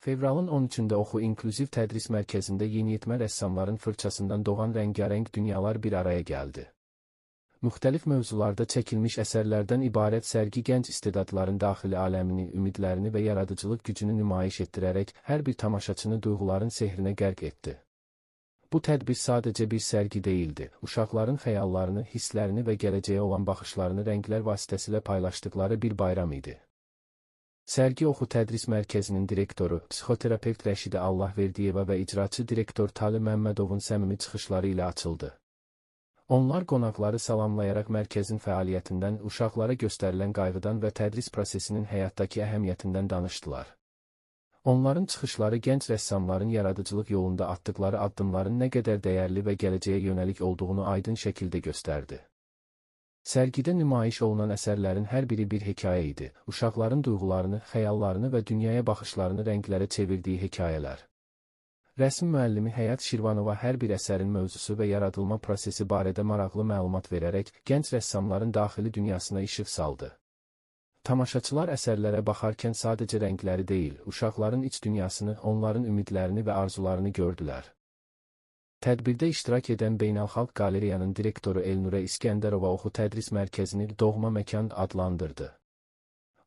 Fevralın 13-də Oxu İnklüziv Tədris Mərkəzində yeniyetmə rəssamların fırçasından doğan rəngarəng dünyalar bir araya gəldi. Müxtəlif mövzularda çəkilmiş əsərlərdən ibarət sərgi gənc istedadların daxili aləmini, ümidlərini və yaradıcılıq gücünü nümayiş etdirərək hər bir tamaşaçını duyğuların sehrinə qərq etdi. Bu tədbir sadəcə bir sərgi deyildi, uşaqların xəyallarını, hisslərini və gələcəyə olan baxışlarını rənglər vasitəsilə paylaşdıqları bir bayram idi. Sərgi Oxu Tədris Mərkəzinin direktoru, psixoterapevt Rəşidə Allahverdiyeva və icraçı direktor Talı Məmmədovun səmimi çıxışları ilə açıldı. Onlar qonaqları salamlayaraq mərkəzin fəaliyyətindən, uşaqlara göstərilən qayğıdan və tədris prosesinin həyatdakı əhəmiyyətindən danışdılar. Onların çıxışları gənc rəssamların yaradıcılıq yolunda atdıqları addımların nə qədər dəyərli və gələcəyə yönəlik olduğunu aydın şəkildə göstərdi. Sərgidə nümayiş olunan əsərlərin hər biri bir hekayə idi, uşaqların duyğularını, xəyallarını və dünyaya baxışlarını rənglərə çevirdiyi hekayələr. Rəsm müəllimi Həyat Şirvanova hər bir əsərin mövzusu və yaradılma prosesi barədə maraqlı məlumat verərək gənc rəssamların daxili dünyasına işıq saldı. Tamaşaçılar əsərlərə baxarkən sadəcə rəngləri deyil, uşaqların iç dünyasını, onların ümidlərini və arzularını gördülər. Tədbirdə iştirak edən Beynəlxalq Qaleriyanın direktoru Elnurə İskəndərova Oxu Tədris Mərkəzini doğma məkan adlandırdı.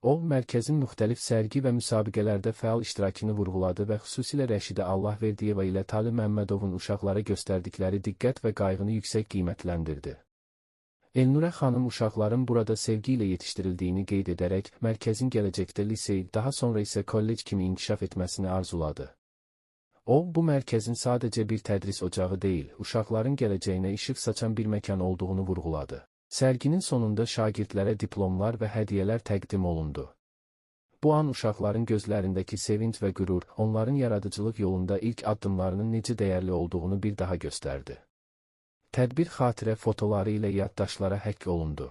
O, mərkəzin müxtəlif sərgi və müsabiqələrdə fəal iştirakını vurğuladı və xüsusilə Rəşidə Allahverdiyeva ilə Talı Məmmədovun uşaqlara göstərdikləri diqqət və qayğını yüksək qiymətləndirdi. Elnurə xanım uşaqların burada sevgi ilə yetişdirildiyini qeyd edərək, mərkəzin gələcəkdə lisey, daha sonra isə kollec kimi inkişaf etməsini arzuladı. O, bu mərkəzin sadəcə bir tədris ocağı deyil, uşaqların gələcəyinə işıq saçan bir məkan olduğunu vurğuladı. Sərginin sonunda şagirdlərə diplomlar və hədiyyələr təqdim olundu. Bu an uşaqların gözlərindəki sevinc və qürur, onların yaradıcılıq yolunda ilk addımlarının necə dəyərli olduğunu bir daha göstərdi. Tədbir xatirə fotoları ilə yaddaşlara həkk olundu.